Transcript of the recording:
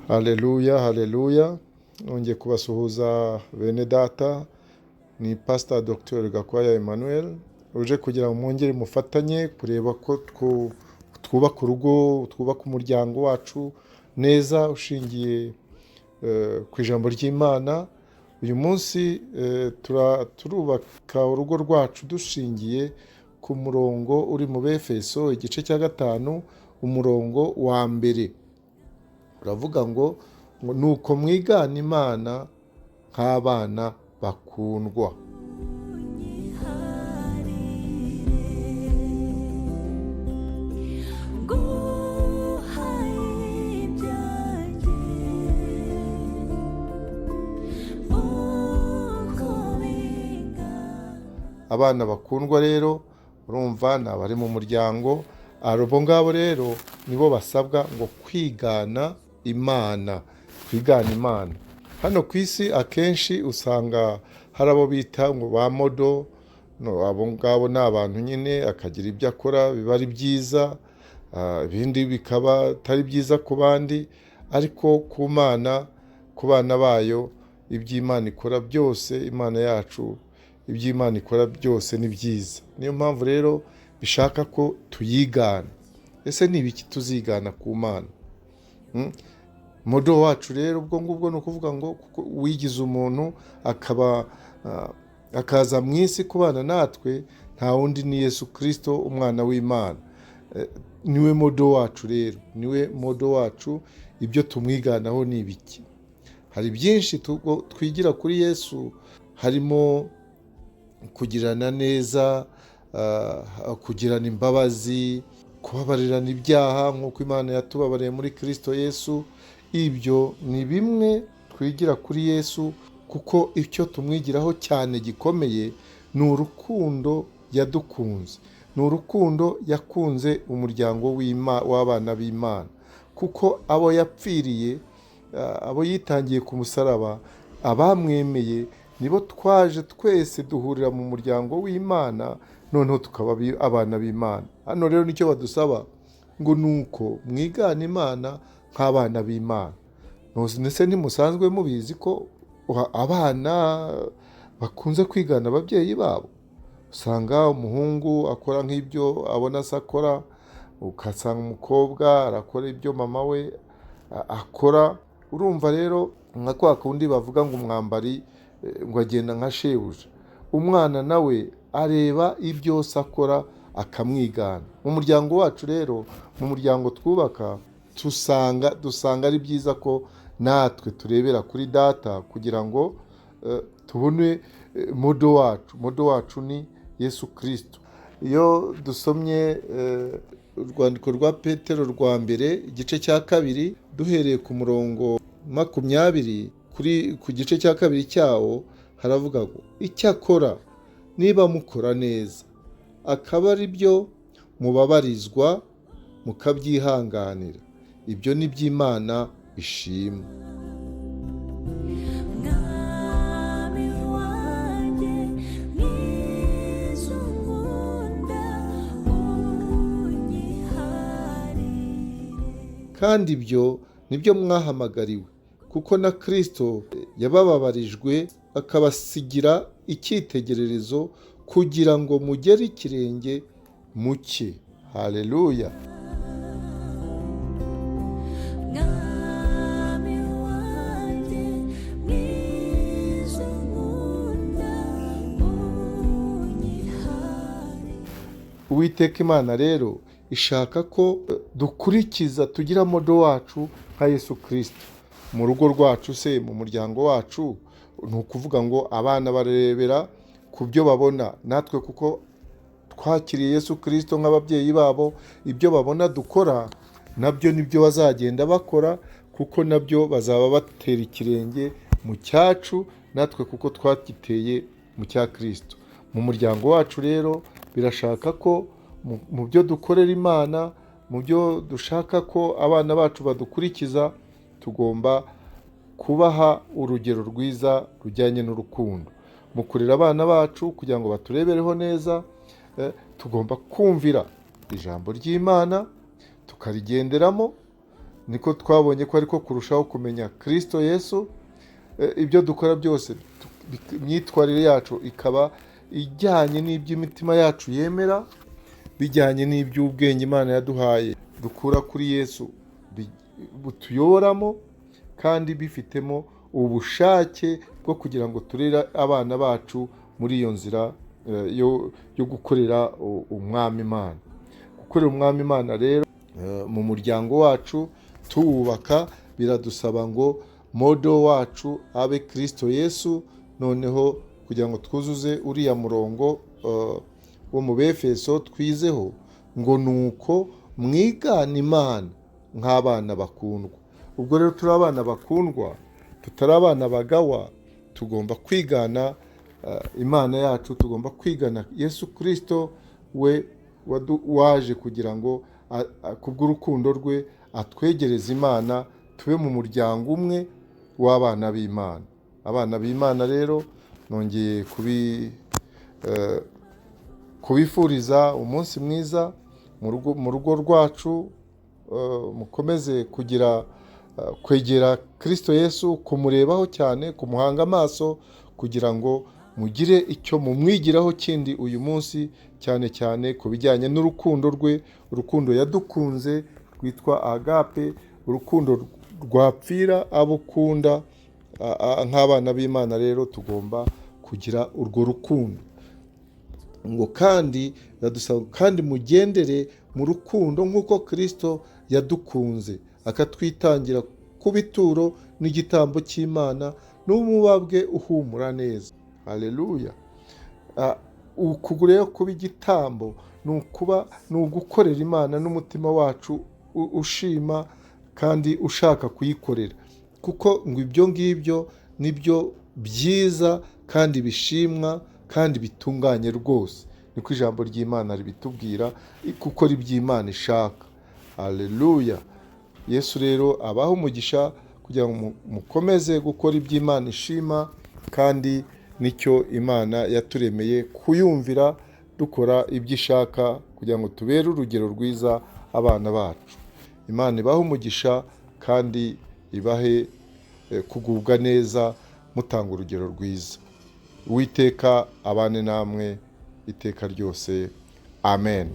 Haleluya, haleluya. Nongeye kubasuhuza bene data. Ni Pastor Dr. Gakwaya Emmanuel. Uje kugira ngo mwongere mufatanye kureba ko twubaka urugo, twubaka umuryango wacu neza ushingiye ku ijambo ry'Imana. Uyu munsi turubaka urugo rwacu dushingiye ku murongo uri mu Befeso igice cya 5 umurongo wa mbere. Uravuga ngo nuko mwigana Imana nk'abana bakundwa. Abana bakundwa rero urumva ni abari mu muryango, abo ngabo rero nibo basabwa ngo kwigana Imana, kwigana Imana. Hano ku isi akenshi usanga hari abo bita ngo ba modo, abo ngabo ni abantu nyine akagira ibyo akora biba ari byiza, ibindi bikaba atari byiza ku bandi, ariko ku Mana, ku bana bayo iby'Imana ikora byose, Imana yacu iby'Imana ikora byose ni byiza. Niyo mpamvu rero bishaka ko tuyigana. Ese ni ibiki tuzigana ku Mana? Modo wacu rero ubwo ngubwo ni ukuvuga ngo wigize umuntu akaza mu isi kubana natwe, nta wundi ni Yesu Kristo umwana w'Imana. Niwe modo wacu rero, niwe modo wacu. Ibyo tumwiganaho ni ibiki? Hari byinshi twigira kuri Yesu, harimo kugirana neza, kugirana imbabazi, kubabarirana ibyaha nk'uko Imana yatubabariye muri Kristo Yesu. Ibyo ni bimwe twigira kuri Yesu, kuko icyo tumwigiraho cyane gikomeye ni urukundo yadukunze, ni urukundo yakunze umuryango w'abana b'Imana, kuko abo yapfiriye, abo yitangiye ku musaraba, abamwemeye nibo twaje twese duhurira mu muryango w'Imana, noneho tukaba abana b'Imana. Hano rero nicyo badusaba ngo nuko mwigana Imana nk'abana b'Imana. Nese ntimusanzwe mubizi ko abana bakunze kwigana ababyeyi babo? Usanga umuhungu akora nk'ibyo abona se akora, ugasanga umukobwa arakora ibyo mama we akora. Urumva rero nka kwa kundi bavuga ngo umwambari ngo agenda nka shebuja. Umwana nawe areba ibyo se akora akamwigana. Mu muryango wacu rero, mu muryango twubaka, dusanga ari byiza ko natwe turebera kuri data kugira ngo tubone modo wacu. Modo wacu ni Yesu Kristo. Iyo dusomye urwandiko rwa Petero rwa mbere igice cya 2 duhereye ku murongo 20 ku gice cya 2 cyawo, haravuga ngo icyakora niba mukora neza akaba ari byo mubabarizwa mukabyihanganira, ibyo ni by'Imana ishimwe. Kandi ibyo nibyo mwahamagariwe, kuko na Kristo yabababarijwe akabasigira icyitegererezo kugira ngo mugere ikirenge mu cye. Haleluya. Uwiteka Imana rero ishaka ko dukurikiza, tugira modo wacu nka Yesu Kristo. Mu rugo rwacu se, mu muryango wacu, ni ukuvuga ngo abana barebera ku byo babona, natwe kuko twakiriye Yesu Kristo nk'ababyeyi babo, ibyo babona dukora nabyo nibyo bazagenda bakora, kuko nabyo bazaba batera ikirenge mu cyacu natwe, kuko twagiteye mu cya Kristo. Mu muryango wacu rero birashaka ko mu byo dukorera Imana, mu byo dushaka ko abana bacu badukurikiza, tugomba kubaha urugero rwiza rujyanye n'urukundo. Mu kurera abana bacu kugira ngo baturebereho neza, tugomba kumvira ijambo ry'Imana tukarigenderamo, niko twabonye ko ariko kurushaho kumenya Kristo Yesu. Ibyo dukora byose, imyitwarire yacu ikaba ijyanye n'iby'imitima yacu yemera, bijyanye n'iby'ubwenge Imana yaduhaye dukura kuri Yesu butuyoboramo, kandi bifitemo ubushake bwo kugira ngo turere abana bacu muri iyo nzira yo gukorera umwami Imana. Gukorera umwami Imana rero mu muryango wacu tuwubaka, biradusaba ngo modo wacu abe Kristo Yesu. Noneho kugira ngo twuzuze uriya murongo wo mu Befeso twizeho ngo nuko mwigana Imana nk'abana bakundwa. Ubwo rero turi abana bakundwa, tutari abana bagawa, tugomba kwigana Imana yacu, tugomba kwigana Yesu Kristo, we waje kugira ngo kubw'urukundo rwe atwegereze Imana, tube mu muryango umwe w'abana b'Imana. Abana b'Imana rero nongeye kubifuriza umunsi mwiza mu rugo rwacu. Mukomeze kugira kwegera Kristo Yesu, kumurebaho cyane, kumuhanga amaso, kugira ngo mugire icyo mumwigiraho kindi uyu munsi, cyane cyane ku bijyanye n'urukundo rwe, urukundo yadukunze rwitwa agape, urukundo rwapfira abo ukunda. Nk'abana b'Imana rero tugomba kugira urwo rukundo, ngo kandi biradusaba kandi mugendere mu rukundo nk'uko Kristo yadukunze akatwitangira ku bituro n'igitambo cy'Imana n'umubabwe uhumura neza. Haleluya! Ukugura kuba igitambo ni ugukorera Imana n'umutima wacu ushima kandi ushaka kuyikorera, kuko ngo ibyo ngibyo nibyo byiza kandi bishimwa kandi bitunganye rwose. Niko ijambo ry'Imana ribitubwira, kuko ari iby'Imana ishaka. Haleluya! Yesu rero abaho umugisha kugira ngo mukomeze gukora iby'Imana ishima, kandi nicyo Imana yaturemeye kuyumvira, dukora ibyo ishaka kugira ngo tubere urugero rwiza abana bacu. Imana ibahe umugisha kandi ibahe kugubwa neza, mutanga urugero rwiza. Uwiteka abane namwe iteka ryose. Amen.